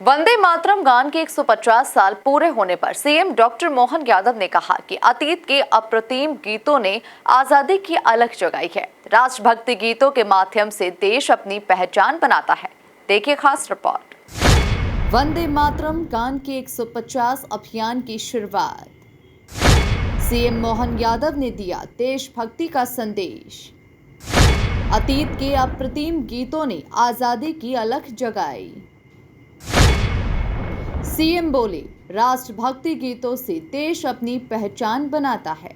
वंदे मातरम गान के 150 साल पूरे होने पर सीएम डॉक्टर मोहन यादव ने कहा कि अतीत के अप्रतिम गीतों ने आजादी की अलख जगाई है। राष्ट्रभक्ति गीतों के माध्यम से देश अपनी पहचान बनाता है। देखिए खास रिपोर्ट। वंदे मातरम गान के 150 अभियान की शुरुआत। सीएम मोहन यादव ने दिया देशभक्ति का संदेश। अतीत के अप्रतिम गीतों ने आजादी की अलख जगाई। सीएम बोले, राष्ट्रभक्ति गीतों से देश अपनी पहचान बनाता है।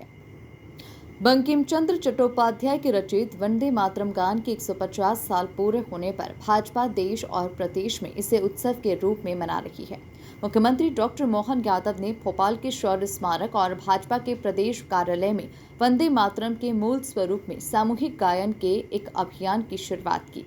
बंकिम चंद्र चट्टोपाध्याय के रचित वंदे मातरम गान के 150 साल पूरे होने पर भाजपा देश और प्रदेश में इसे उत्सव के रूप में मना रही है। मुख्यमंत्री डॉक्टर मोहन यादव ने भोपाल के शौर्य स्मारक और भाजपा के प्रदेश कार्यालय में वंदे मातरम के मूल स्वरूप में सामूहिक गायन के एक अभियान की शुरुआत की।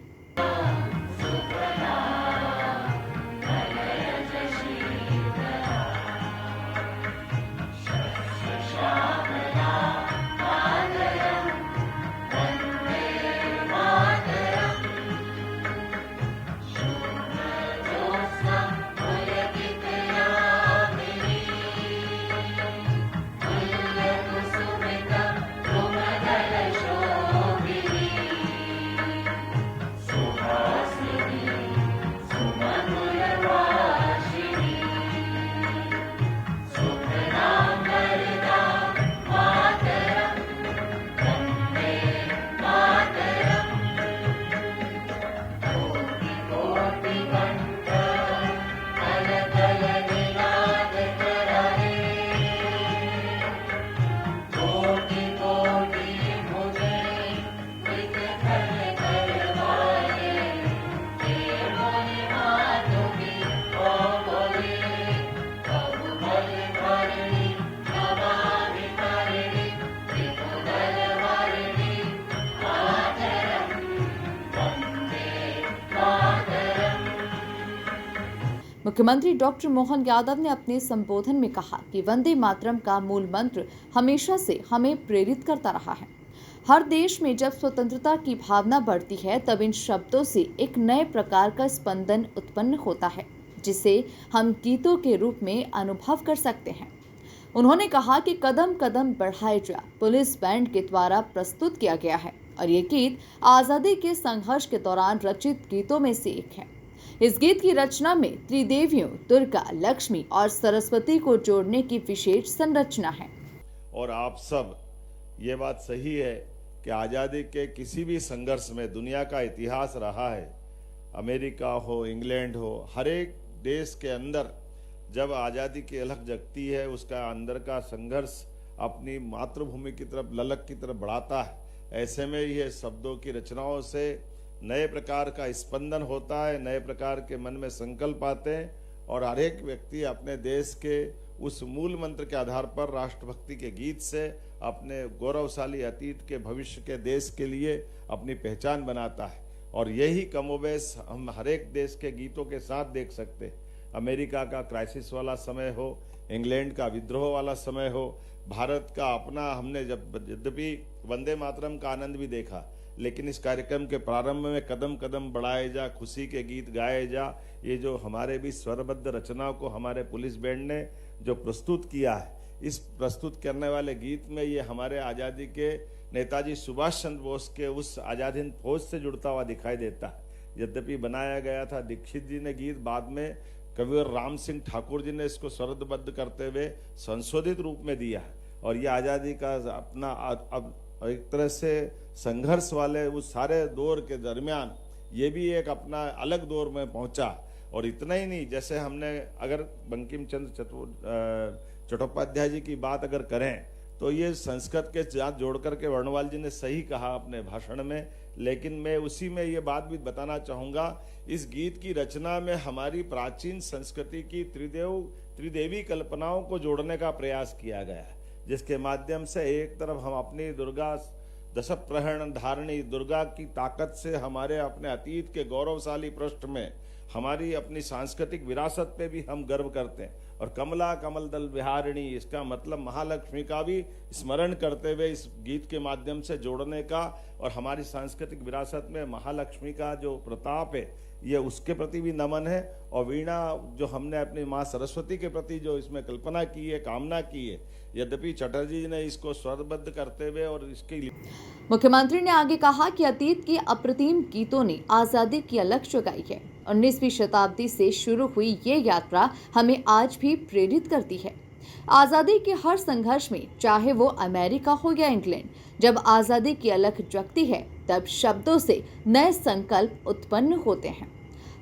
मुख्यमंत्री डॉक्टर मोहन यादव ने अपने संबोधन में कहा कि वंदे मातरम का मूल मंत्र हमेशा से हमें प्रेरित करता रहा है। हर देश में जब स्वतंत्रता की भावना बढ़ती है तब इन शब्दों से एक नए प्रकार का स्पंदन उत्पन्न होता है, जिसे हम गीतों के रूप में अनुभव कर सकते हैं। उन्होंने कहा कि कदम कदम बढ़ाए जा पुलिस बैंड के द्वारा प्रस्तुत किया गया है और ये गीत आजादी के संघर्ष के दौरान रचित गीतों में से एक है। इस गीत की रचना में त्रिदेवियों दुर्गा, लक्ष्मी और सरस्वती को जोड़ने की विशेष संरचना है। और आप सब ये बात सही है कि आज़ादी के किसी भी संघर्ष में दुनिया का इतिहास रहा है। अमेरिका हो, इंग्लैंड हो, हर एक देश के अंदर जब आज़ादी की अलख जगती है, उसका अंदर का संघर्ष अपनी मातृभूमि की तरफ, ललक की तरफ बढ़ाता है। ऐसे में ये शब्दों की रचनाओं से नए प्रकार का स्पंदन होता है, नए प्रकार के मन में संकल्प आते हैं और हर एक व्यक्ति अपने देश के उस मूल मंत्र के आधार पर राष्ट्रभक्ति के गीत से अपने गौरवशाली अतीत के, भविष्य के देश के लिए अपनी पहचान बनाता है। और यही कमोबेश हम हर एक देश के गीतों के साथ देख सकते हैं। अमेरिका का क्राइसिस वाला समय हो, इंग्लैंड का विद्रोह वाला समय हो, भारत का अपना, हमने जब यद्यपि वंदे मातरम का आनंद भी देखा, लेकिन इस कार्यक्रम के प्रारंभ में कदम कदम बढ़ाए जा, खुशी के गीत गाए जा, ये जो हमारे भी स्वरबद्ध रचनाओं को हमारे पुलिस बैंड ने जो प्रस्तुत किया है, इस प्रस्तुत करने वाले गीत में ये हमारे आज़ादी के नेताजी सुभाष चंद्र बोस के उस आज़ाद हिंद फौज से जुड़ता हुआ दिखाई देता है। यद्यपि बनाया गया था दीक्षित जी ने गीत, बाद में कविवर राम सिंह ठाकुर जी ने इसको स्वरबद्ध करते हुए संशोधित रूप में दिया है। और ये आज़ादी का अपना अब एक तरह से संघर्ष वाले उस सारे दौर के दरमियान ये भी एक अपना अलग दौर में पहुंचा। और इतना ही नहीं, जैसे हमने अगर बंकिम चंद्र चट्टोपाध्याय जी की बात अगर करें तो ये संस्कृत के साथ जोड़ करके वर्णवाल जी ने सही कहा अपने भाषण में, लेकिन मैं उसी में ये बात भी बताना चाहूँगा, इस गीत की रचना में हमारी प्राचीन संस्कृति की त्रिदेवी कल्पनाओं को जोड़ने का प्रयास किया गया है, जिसके माध्यम से एक तरफ हम अपनी दुर्गा, दशप्रहरण धारणी दुर्गा की ताकत से हमारे अपने अतीत के गौरवशाली पृष्ठ में हमारी अपनी सांस्कृतिक विरासत पे भी हम गर्व करते हैं। और कमला कमल दल विहारिणी, इसका मतलब महालक्ष्मी का भी स्मरण करते हुए इस गीत के माध्यम से जोड़ने का, और हमारी सांस्कृतिक विरासत में महालक्ष्मी का जो प्रताप है ये उसके प्रति भी नमन है। और वीणा जो हमने अपनी माँ सरस्वती के प्रति जो इसमें कल्पना की है, कामना की है, यद्यपि चटर्जी जी ने इसको स्वरबद्ध करते हुए और इसके लिए मुख्यमंत्री ने आगे कहा कि अतीत के अप्रतिम गीतों ने आजादी की अलख जगाई है। 19वीं शताब्दी से शुरू हुई ये यात्रा हमें आज भी प्रेरित करती है। आजादी के हर संघर्ष में, चाहे वो अमेरिका हो या इंग्लैंड, जब आजादी की अलख जगती है तब शब्दों से नए संकल्प उत्पन्न होते हैं।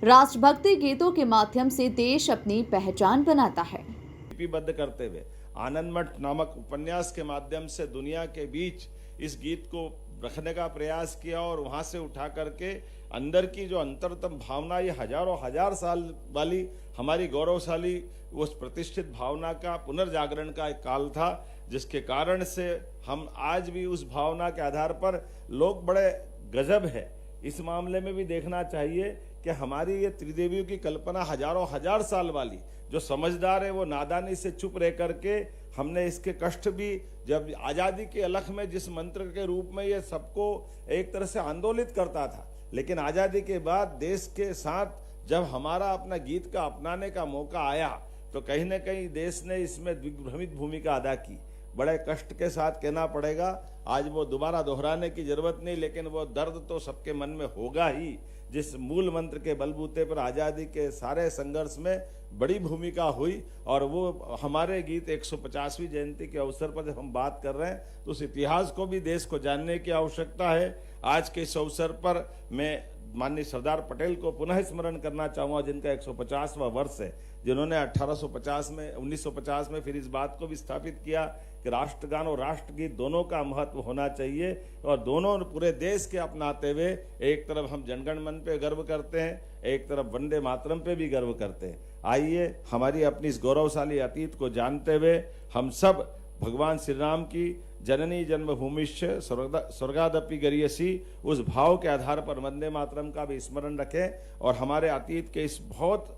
राष्ट्रभक्ति गीतों के माध्यम से देश अपनी पहचान बनाता है। लिपिबद्ध करते हुए आनंदमठ नामक उपन्यास के माध्यम से दुनिया के बीच इस गीत को रखने का प्रयास किया और वहां से उठा करके अंदर की जो अंतरतम भावना, ये हजारों हजार साल वाली हमारी गौरवशाली उस प्रतिष्ठित भावना का पुनर्जागरण का एक काल था, जिसके कारण से हम आज भी उस भावना के आधार पर लोग बड़े गजब है। इस मामले में भी देखना चाहिए कि हमारी ये त्रिदेवियों की कल्पना हजारों हजार साल वाली, जो समझदार है वो नादानी से चुप रह करके हमने इसके कष्ट भी, जब आजादी के अलख में जिस मंत्र के रूप में ये सबको एक तरह से आंदोलित करता था, लेकिन आजादी के बाद देश के साथ जब हमारा अपना गीत का अपनाने का मौका आया तो कहीं न कहीं देश ने इसमें दिग्भ्रमित भूमिका अदा की। बड़े कष्ट के साथ कहना पड़ेगा, आज वो दोबारा दोहराने की जरूरत नहीं, लेकिन वो दर्द तो सबके मन में होगा ही, जिस मूल मंत्र के बलबूते पर आजादी के सारे संघर्ष में बड़ी भूमिका हुई। और वो हमारे गीत 150वीं जयंती के अवसर पर जब हम बात कर रहे हैं तो उस इतिहास को भी देश को जानने की आवश्यकता है। आज के इस अवसर पर मैं माननीय सरदार पटेल को पुनः स्मरण करना चाहूंगा, जिनका 150वां वर्ष है, जिन्होंने 1950 में फिर इस बात को भी स्थापित किया कि राष्ट्रगान और राष्ट्रगीत दोनों का महत्व होना चाहिए और दोनों पूरे देश के अपनाते हुए एक तरफ हम जनगण मन पे गर्व करते हैं, एक तरफ वंदे मातरम पे भी गर्व करते हैं। आइए हमारी अपनी इस गौरवशाली अतीत को जानते हुए हम सब भगवान श्री राम की जननी जन्मभूमिश्च स्वर्गादपि गरीयसी उस भाव के आधार पर वंदे मातरम का भी स्मरण रखें और हमारे अतीत के इस बहुत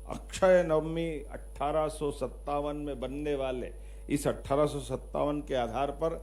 अक्षय नवमी 1857 में बनने वाले इस 1857 के आधार पर,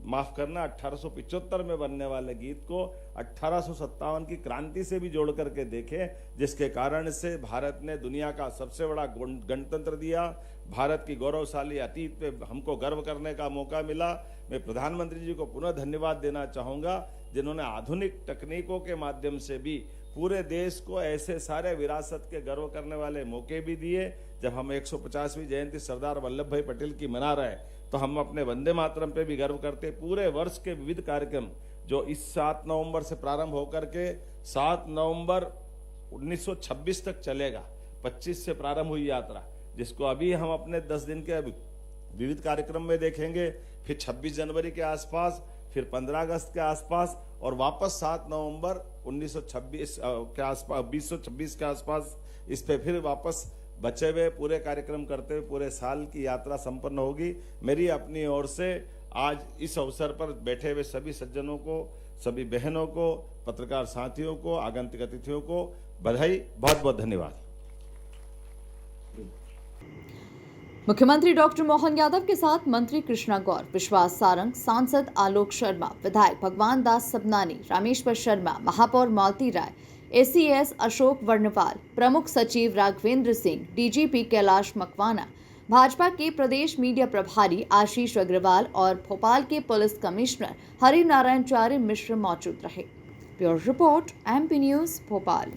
माफ करना 1875 में बनने वाले गीत को 1857 की क्रांति से भी जोड़ करके देखें, जिसके कारण से भारत ने दुनिया का सबसे बड़ा गणतंत्र दिया, भारत की गौरवशाली अतीत पे हमको गर्व करने का मौका मिला। मैं प्रधानमंत्री जी को पुनः धन्यवाद देना चाहूँगा, जिन्होंने आधुनिक तकनीकों के माध्यम से भी पूरे देश को ऐसे सारे विरासत के गर्व करने वाले मौके भी दिए। जब हम 150वीं जयंती सरदार वल्लभ भाई पटेल की मना रहे हैं तो हम अपने वंदे मातरम पे भी गर्व करते। पूरे वर्ष के विविध कार्यक्रम जो इस 7 नवंबर से प्रारंभ होकर के 7 नवंबर 1926 तक चलेगा, 25 से प्रारंभ हुई यात्रा, जिसको अभी हम अपने 10 दिन के विविध कार्यक्रम में देखेंगे, फिर 26 जनवरी के आसपास, फिर 15 अगस्त के आसपास और वापस 7 नवंबर 1926 के आसपास 2026 के आसपास इस पे फिर वापस बचे हुए पूरे कार्यक्रम करते हुए पूरे साल की यात्रा संपन्न होगी। मेरी अपनी ओर से आज इस अवसर पर बैठे हुए सभी सज्जनों को, सभी बहनों को, पत्रकार साथियों को, आगंतुक अतिथियों को बधाई, बहुत बहुत धन्यवाद। मुख्यमंत्री डॉक्टर मोहन यादव के साथ मंत्री कृष्णा गौर, विश्वास सारंग, सांसद आलोक शर्मा, विधायक भगवान दास सबनानी, रामेश्वर शर्मा, महापौर मालती राय, एसीएस अशोक वर्णवाल, प्रमुख सचिव राघवेंद्र सिंह, डीजीपी कैलाश मकवाना, भाजपा के प्रदेश मीडिया प्रभारी आशीष अग्रवाल और भोपाल के पुलिस कमिश्नर हरि नारायण चार्य मिश्र मौजूद रहे। Bureau report, MP news, Bhopal.